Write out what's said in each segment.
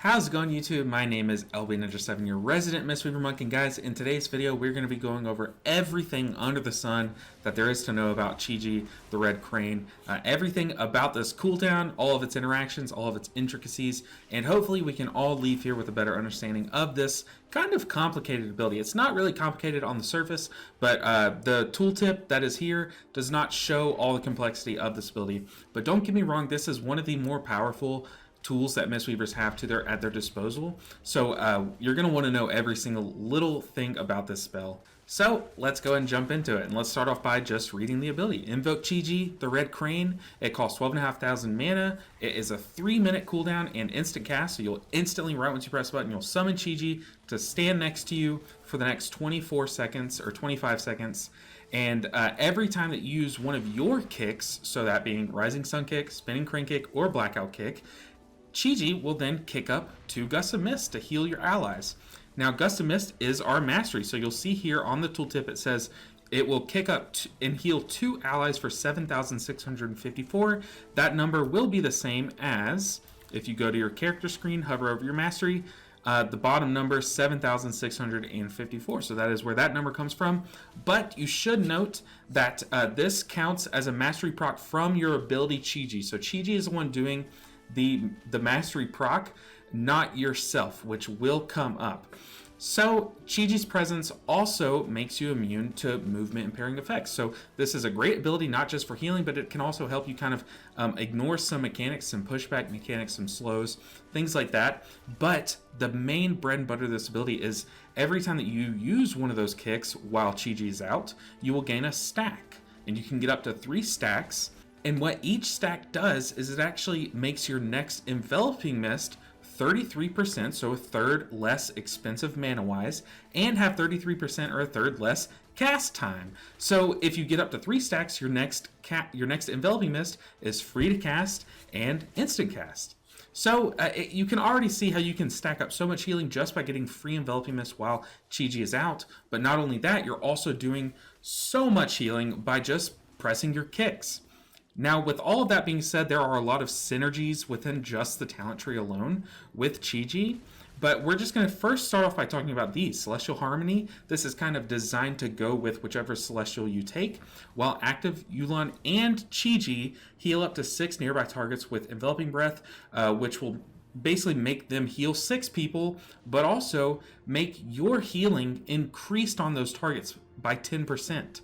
How's it going, YouTube? My name is LB Ninja7, your resident Mistweaver monk, and guys, in today's video, we're going to be going over everything under the sun that there is to know about Chiji, the Red Crane, everything about this cooldown, all of its interactions, all of its intricacies, and hopefully we can all leave here with a better understanding of this kind of complicated ability. It's not really complicated on the surface, but the tooltip that is here does not show all the complexity of this ability. But don't get me wrong, this is one of the more powerful tools that Mistweavers have at their disposal. So you're going to want to know every single little thing about this spell. So let's go ahead and jump into it. And let's start off by just reading the ability. Invoke Chiji, the Red Crane. It costs 12,500 mana. It is a 3-minute cooldown and instant cast. So you'll instantly, right once you press the button, you'll summon Chiji to stand next to you for the next 24 seconds or 25 seconds. And every time that you use one of your kicks, so that being Rising Sun Kick, Spinning Crane Kick, or Blackout Kick, Chiji will then kick up 2 Gusts of Mist to heal your allies. Now, Gust of Mist is our mastery, so you'll see here on the tooltip it says it will kick up and heal 2 allies for 7,654. That number will be the same as, if you go to your character screen, hover over your mastery, the bottom number, 7,654. So that is where that number comes from. But you should note that this counts as a mastery proc from your ability Chiji. So Chiji is the one doing the mastery proc, not yourself, which will come up. So Chiji's presence also makes you immune to movement impairing effects. So this is a great ability, not just for healing, but it can also help you kind of ignore some mechanics, some pushback mechanics, some slows, things like that. But the main bread and butter of this ability is every time that you use one of those kicks while Chiji is out, you will gain a stack. And you can get up to 3 stacks. And what each stack does is it actually makes your next Enveloping Mist 33%, so a third less expensive mana-wise, and have 33% or a third less cast time. So if you get up to 3 stacks, your next Enveloping Mist is free to cast and instant cast. So you can already see how you can stack up so much healing just by getting free Enveloping Mist while Chiji is out. But not only that, you're also doing so much healing by just pressing your kicks. Now, with all of that being said, there are a lot of synergies within just the talent tree alone with Chiji, but we're just going to first start off by talking about these. Celestial Harmony, this is kind of designed to go with whichever Celestial you take, while active Yu'lon and Chiji heal up to 6 nearby targets with Enveloping Breath, which will basically make them heal 6 people, but also make your healing increased on those targets by 10%.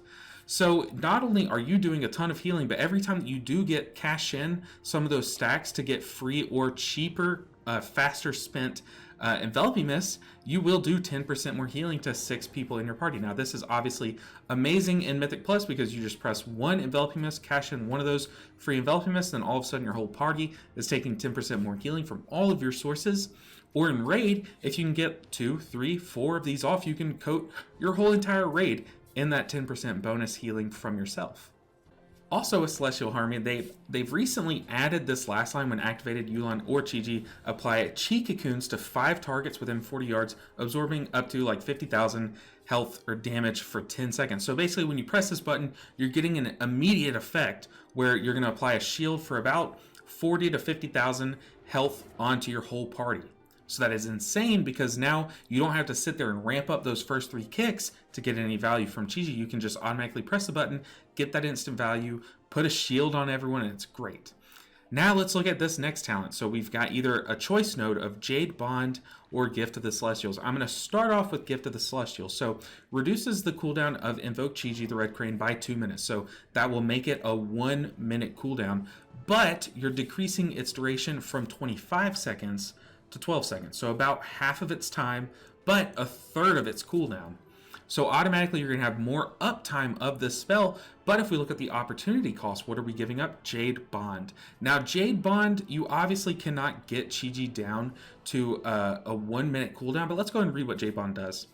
So not only are you doing a ton of healing, but every time that you do get cash in some of those stacks to get free or cheaper, faster spent Enveloping Mist, you will do 10% more healing to 6 people in your party. Now this is obviously amazing in Mythic Plus because you just press 1 Enveloping Mist, cash in one of those free Enveloping Mists, and all of a sudden your whole party is taking 10% more healing from all of your sources. Or in Raid, if you can get 2, 3, 4 of these off, you can coat your whole entire raid in that 10% bonus healing from yourself. Also with Celestial Harmony, they've recently added this last line: when activated, Yu'lon or Chiji apply Chi Cocoons to 5 targets within 40 yards, absorbing up to like 50,000 health or damage for 10 seconds. So basically when you press this button, you're getting an immediate effect where you're going to apply a shield for about 40 to 50,000 health onto your whole party. So that is insane because now you don't have to sit there and ramp up those first 3 kicks to get any value from Chiji. You can just automatically press the button, get that instant value, put a shield on everyone, and it's great. Now let's look at this next talent. So we've got either a choice node of Jade Bond or Gift of the Celestials. I'm going to start off with Gift of the Celestials. So reduces the cooldown of Invoke Chiji, the Red Crane, by 2 minutes. So that will make it a 1-minute cooldown, but you're decreasing its duration from 25 seconds to 12 seconds. So about half of its time, but a third of its cooldown. So automatically you're going to have more uptime of this spell. But if we look at the opportunity cost, what are we giving up? Jade Bond. Now Jade Bond, you obviously cannot get Chiji down to a 1-minute cooldown, but let's go ahead and read what Jade Bond does.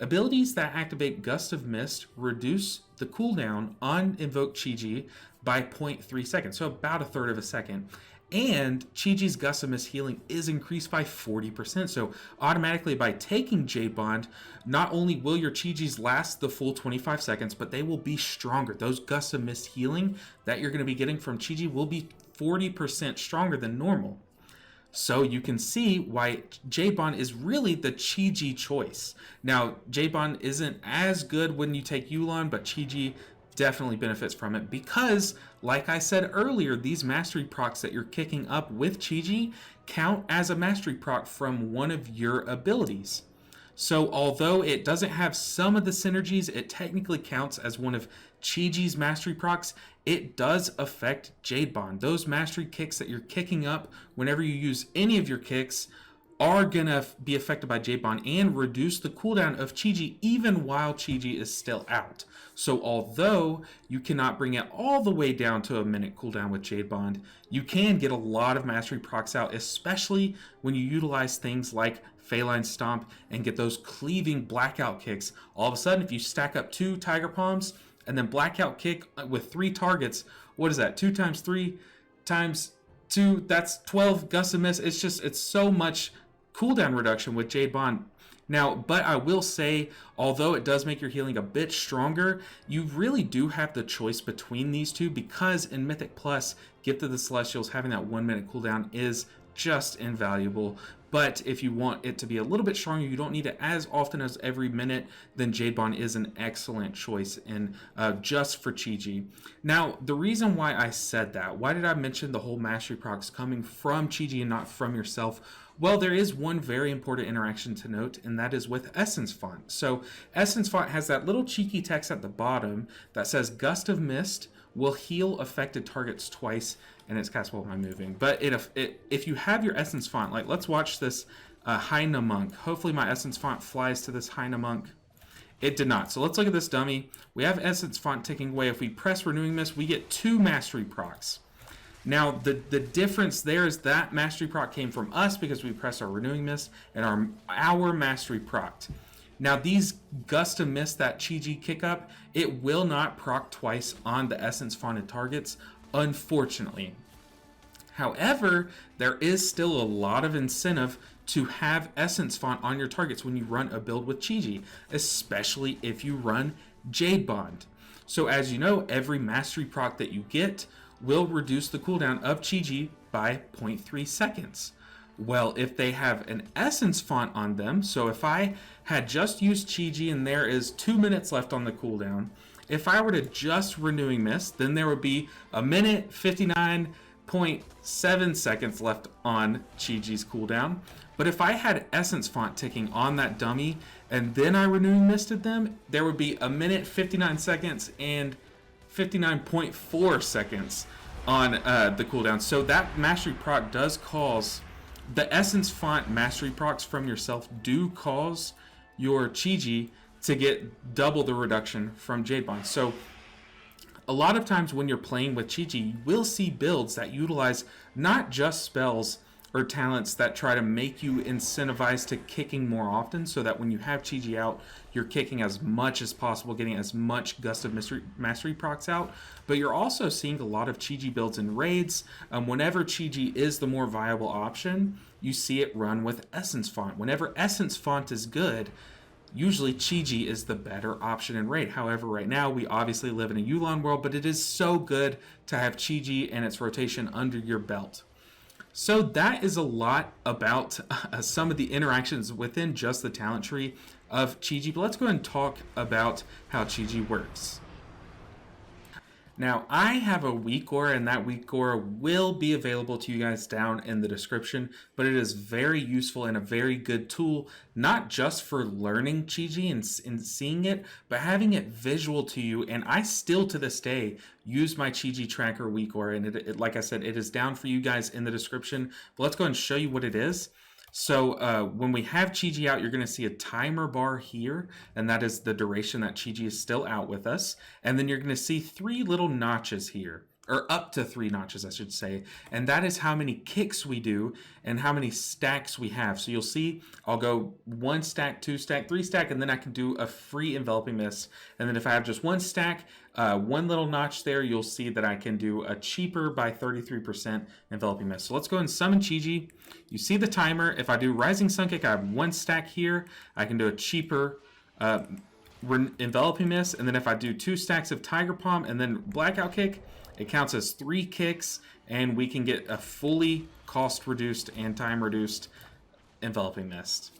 Abilities that activate Gust of Mist reduce the cooldown on Invoke Chiji by 0.3 seconds, so about a third of a second. And Chiji's Gust of Mist healing is increased by 40%. So automatically by taking Jade Bond, not only will your Chijis last the full 25 seconds, but they will be stronger. Those Gust of Mist healing that you're going to be getting from Chiji will be 40% stronger than normal. So you can see why J-Bond is really the Chiji choice. Now, J-Bond isn't as good when you take Yulon, but Chiji definitely benefits from it because, like I said earlier, these mastery procs that you're kicking up with Chiji count as a mastery proc from one of your abilities. So although it doesn't have some of the synergies, it technically counts as one of Chiji's mastery procs. It does affect Jade Bond. Those mastery kicks that you're kicking up whenever you use any of your kicks are gonna be affected by Jade Bond and reduce the cooldown of Chiji even while Chiji is still out. So although you cannot bring it all the way down to a minute cooldown with Jade Bond, you can get a lot of mastery procs out, especially when you utilize things like Feline Stomp and get those cleaving blackout kicks. All of a sudden, if you stack up 2 Tiger Palms and then blackout kick with 3 targets, what is that? 2 times 3 times 2, that's 12 gust of miss. It's so much cooldown reduction with Jade Bond. Now, but I will say, although it does make your healing a bit stronger, you really do have the choice between these two because in Mythic Plus, Gift of the Celestials, having that 1 minute cooldown is just invaluable. But if you want it to be a little bit stronger, you don't need it as often as every minute, then Jade Bond is an excellent choice in just for Chiji. Now, the reason why I said that, why did I mention the whole mastery procs coming from Chiji and not from yourself? Well, there is one very important interaction to note, and that is with Essence Font. So Essence Font has that little cheeky text at the bottom that says Gust of Mist will heal affected targets twice, and it's castable by moving. But if you have your Essence Font, like let's watch this Hyena Monk. Hopefully my Essence Font flies to this Hyena Monk. It did not. So let's look at this dummy. We have Essence Font ticking away. If we press Renewing Mist, we get 2 mastery procs. Now, the difference there is that mastery proc came from us because we pressed our Renewing Mist and our mastery proc. Now, these Gust of Mist that Chiji kick up, it will not proc twice on the Essence Fonted targets, unfortunately. However, there is still a lot of incentive to have Essence Font on your targets when you run a build with Chiji, especially if you run Jade Bond. So as you know, every mastery proc that you get will reduce the cooldown of Chiji by 0.3 seconds. Well, if they have an Essence Font on them, so if I had just used Chiji and there is 2 minutes left on the cooldown, if I were to just Renewing Mist, then there would be 1 minute 59.7 seconds left on Chiji's cooldown. But if I had Essence Font ticking on that dummy and then I Renewing Misted them, there would be 1 minute 59 seconds and 59.4 seconds on the cooldown. So that mastery proc does cause the Essence Font mastery procs from yourself do cause your Chiji to get double the reduction from Jade Bond. So a lot of times when you're playing with Chiji, you will see builds that utilize not just spells or talents that try to make you incentivize to kicking more often so that when you have Chiji out, you're kicking as much as possible, getting as much Gust of Mastery procs out. But you're also seeing a lot of Chiji builds in raids. Whenever Chiji is the more viable option, you see it run with Essence Font. Whenever Essence Font is good, usually Chiji is the better option in raid. However, right now we obviously live in a Yulon world, but it is so good to have Chiji and its rotation under your belt. So that is a lot about some of the interactions within just the talent tree of Chiji, but let's go ahead and talk about how Chiji works. Now, I have a weak aura, and that weak aura will be available to you guys down in the description, but it is very useful and a very good tool, not just for learning Chiji and seeing it, but having it visual to you. And I still, to this day, use my Chiji tracker weak aura, and it, like I said, it is down for you guys in the description. But let's go ahead and show you what it is. So when we have Chiji out, you're going to see a timer bar here, and that is the duration that Chiji is still out with us. And then you're going to see 3 little notches here, or up to 3 notches, I should say. And that is how many kicks we do and how many stacks we have. So you'll see I'll go 1 stack, 2 stack, 3 stack, and then I can do a free enveloping mist. And then if I have just 1 stack, 1 little notch there, you'll see that I can do a cheaper by 33% enveloping mist. So let's go and summon Chiji. You see the timer. If I do Rising Sun Kick, I have 1 stack here. I can do a cheaper enveloping mist. And then if I do 2 stacks of Tiger Palm and then Blackout Kick, it counts as 3 kicks, and we can get a fully cost reduced and time reduced enveloping mist.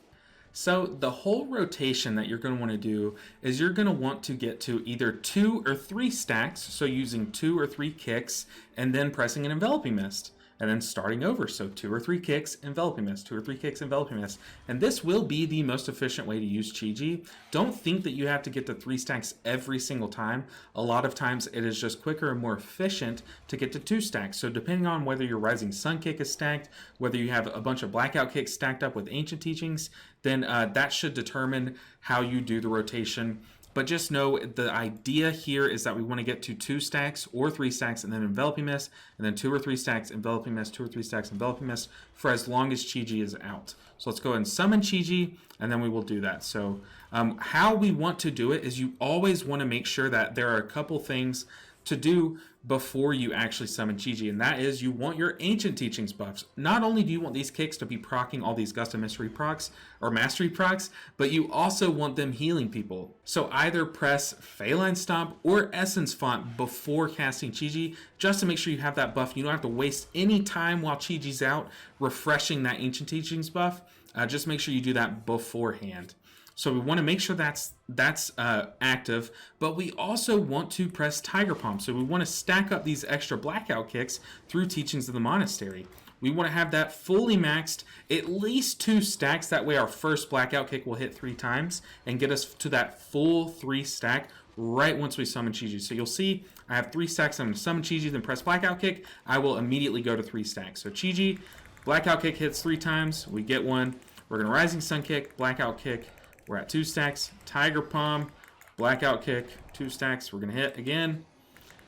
So the whole rotation that you're going to want to do is you're going to want to get to either 2 or 3 stacks, so using 2 or 3 kicks and then pressing an enveloping mist. And then starting over, so 2 or 3 kicks, enveloping mist, 2 or 3 kicks, enveloping mist. And this will be the most efficient way to use Chiji. Don't think that you have to get to 3 stacks every single time. A lot of times it is just quicker and more efficient to get to 2 stacks. So depending on whether your Rising Sun kick is stacked, whether you have a bunch of blackout kicks stacked up with ancient teachings, then that should determine how you do the rotation. But just know the idea here is that we want to get to 2 stacks or 3 stacks and then enveloping mist, and then 2 or 3 stacks, enveloping mist, 2 or 3 stacks, enveloping mist for as long as Chiji is out. So let's go ahead and summon Chiji, and then we will do that. So how we want to do it is you always want to make sure that there are a couple things to do before you actually summon Chiji, and that is you want your ancient teachings buffs. Not only do you want these kicks to be proccing all these Gust of Mystery procs or mastery procs, but you also want them healing people. So either press Feline Stomp or Essence Font before casting Chiji, just to make sure you have that buff. You don't have to waste any time while Chiji's out refreshing that ancient teachings buff. Just make sure you do that beforehand. So we want to make sure that's active, but we also want to press Tiger Palm. So we want to stack up these extra blackout kicks through Teachings of the Monastery. We want to have that fully maxed, at least 2 stacks. That way our first blackout kick will hit 3 times and get us to that full 3 stack right once we summon Chiji. So you'll see I have 3 stacks. I'm going to summon Chiji, then press blackout kick. I will immediately go to 3 stacks. So Chiji, blackout kick hits 3 times. We get 1. We're going to Rising Sun kick, blackout kick. We're at 2 stacks, Tiger Palm, blackout kick, 2 stacks. We're going to hit again.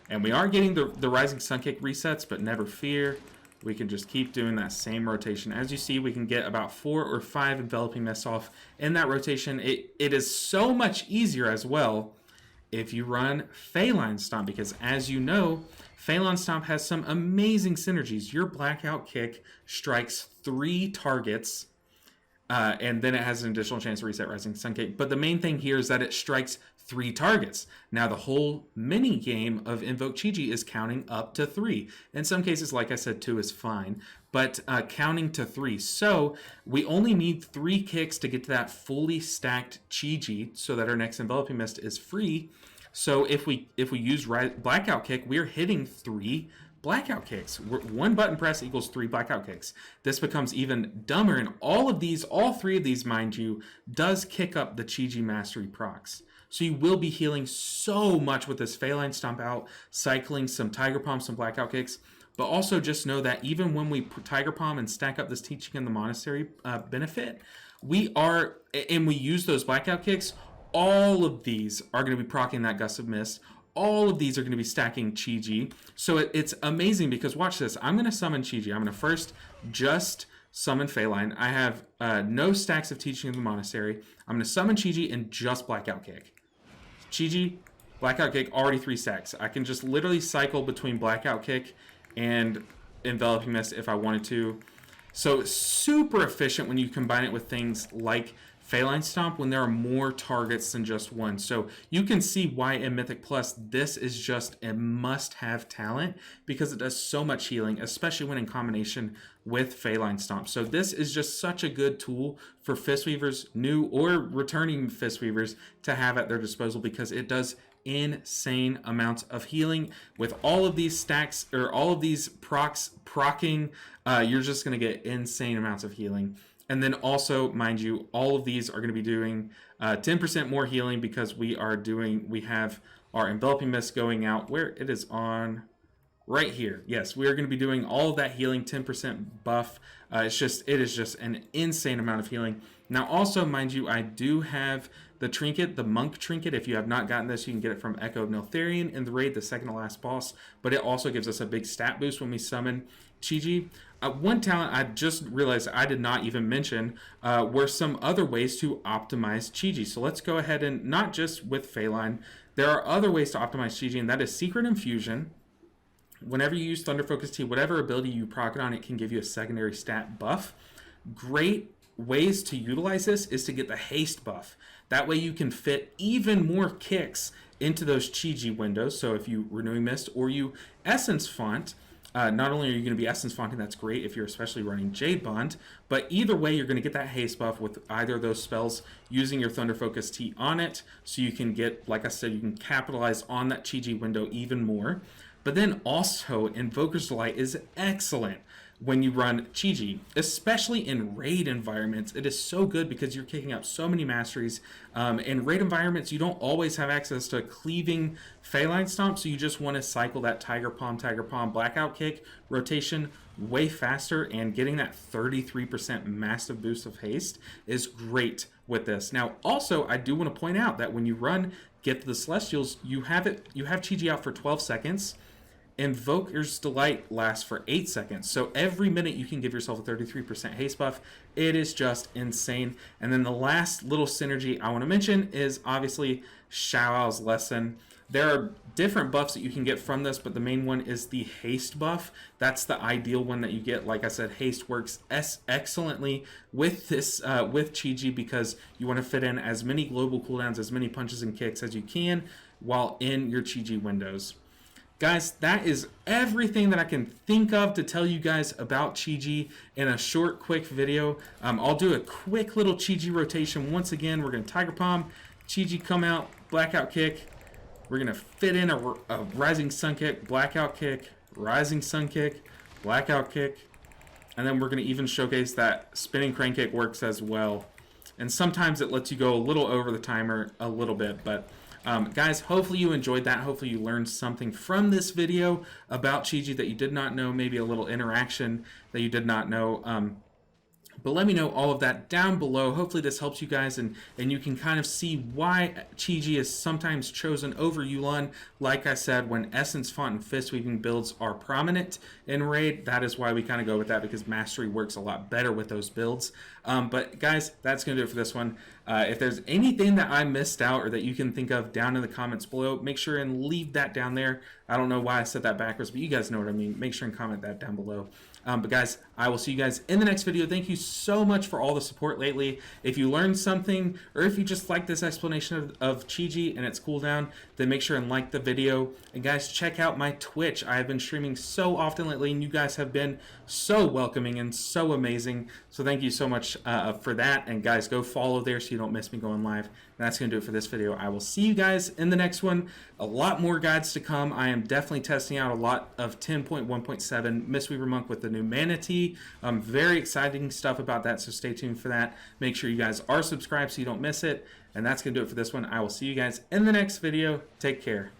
And we are getting the Rising Sun kick resets, but never fear. We can just keep doing that same rotation. As you see, we can get about 4 or 5 enveloping mists off in that rotation. It is so much easier as well if you run Feline Stomp, because as you know, Feline Stomp has some amazing synergies. Your blackout kick strikes 3 targets, and then it has an additional chance to reset Rising Sun kick. But the main thing here is that it strikes 3 targets. Now the whole mini game of Invoke Chiji is counting up to 3. In some cases, like I said, 2 is fine, but counting to 3. So we only need 3 kicks to get to that fully stacked Chiji so that our next enveloping mist is free. So if we use blackout kick, we're hitting 3 blackout kicks. 1 button press equals 3 blackout kicks. This becomes even dumber, and all 3 of these, mind you, does kick up the Chiji Mastery procs. So you will be healing so much with this Feline Stomp out, cycling some Tiger Palm, some blackout kicks. But also just know that even when we Tiger Palm and stack up this Teaching in the Monastery benefit, we use those blackout kicks, all of these are going to be proccing that Gust of Mist. All of these are going to be stacking Chiji. So it's amazing because watch this. I'm going to summon Chiji. I'm going to first just summon Feline. I have no stacks of Teaching in the Monastery. I'm going to summon Chiji and just blackout kick. Chiji, blackout kick, already 3 stacks. I can just literally cycle between blackout kick and enveloping mist if I wanted to. So it's super efficient when you combine it with things like Feline Stomp when there are more targets than just one. So you can see why in Mythic Plus this is just a must-have talent because it does so much healing, especially when in combination with Feline Stomp. So this is just such a good tool for Fistweavers, new or returning Fistweavers, to have at their disposal because it does insane amounts of healing. With all of these stacks or all of these procking, you're just going to get insane amounts of healing. And then also, mind you, all of these are going to be doing 10% more healing because we have our enveloping mist going out where it is on right here. Yes, we are going to be doing all of that healing, 10% buff. It is just an insane amount of healing. Now also, mind you, I do have the trinket, the monk trinket. If you have not gotten this, you can get it from Echo of Neltharion in the raid, the second to last boss. But it also gives us a big stat boost when we summon Chiji. One talent I just realized I did not even mention were some other ways to optimize Chiji. So let's go ahead and, not just with Feline, there are other ways to optimize Chiji, and that is Secret Infusion. Whenever you use Thunder Focus Tea, whatever ability you proc it on, it can give you a secondary stat buff. Great ways to utilize this is to get the haste buff. That way you can fit even more kicks into those Chiji windows. So if you Renewing Mist or you Essence Font, not only are you going to be Essence Fonting, that's great if you're especially running Jade Bond, but either way, you're going to get that haste buff with either of those spells using your Thunder Focus Tea on it, so you can get, like I said, you can capitalize on that Chiji window even more. But then also, Invoker's Delight is excellent when you run Chiji, especially in raid environments. It is so good because you're kicking up so many masteries. In raid environments, you don't always have access to cleaving Feline Stomp, so you just want to cycle that Tiger Palm, Blackout Kick rotation way faster, and getting that 33% massive boost of haste is great with this. Now, also, I do want to point out that when you run Gift of the Celestials, you have Chiji out for 12 seconds. Invoker's Delight lasts for 8 seconds. So every minute you can give yourself a 33% haste buff. It is just insane. And then the last little synergy I want to mention is obviously Xiao's Lesson. There are different buffs that you can get from this, but the main one is the haste buff. That's the ideal one that you get. Like I said, haste works excellently with this with Chiji, because you want to fit in as many global cooldowns, as many punches and kicks as you can while in your Chiji windows. Guys, that is everything that I can think of to tell you guys about Chiji in a short, quick video. I'll do a quick little Chiji rotation. Once again, we're going to Tiger Palm, Chiji come out, Blackout Kick. We're going to fit in a Rising Sun Kick, Blackout Kick, Rising Sun Kick, Blackout Kick. And then we're going to even showcase that Spinning Crane Kick works as well. And sometimes it lets you go a little over the timer a little bit, but guys, hopefully you enjoyed that. Hopefully you learned something from this video about Chiji that you did not know, maybe a little interaction that you did not know. But let me know all of that down below. Hopefully this helps you guys, and you can kind of see why Chiji is sometimes chosen over Yu'lon. Like I said, when Essence Font and Fist Weaving builds are prominent in Raid, that is why we kind of go with that, because Mastery works a lot better with those builds. But guys, that's going to do it for this one. If there's anything that I missed out or that you can think of down in the comments below, make sure and leave that down there. I don't know why I said that backwards, but you guys know what I mean. Make sure and comment that down below. But guys, I will see you guys in the next video. Thank you so much for all the support lately. If you learned something, or if you just like this explanation of Chiji and its cooldown, then make sure and like the video. And guys, check out my Twitch. I have been streaming so often lately, and you guys have been so welcoming and so amazing. So thank you so much for that. And guys, go follow there so you don't miss me going live. And that's going to do it for this video. I will see you guys in the next one. A lot more guides to come. I am definitely testing out a lot of 10.1.7 Mistweaver Monk with the new Manatee. Very exciting stuff about that, so stay tuned for that. Make sure you guys are subscribed so you don't miss it. And that's going to do it for this one. I will see you guys in the next video. Take care.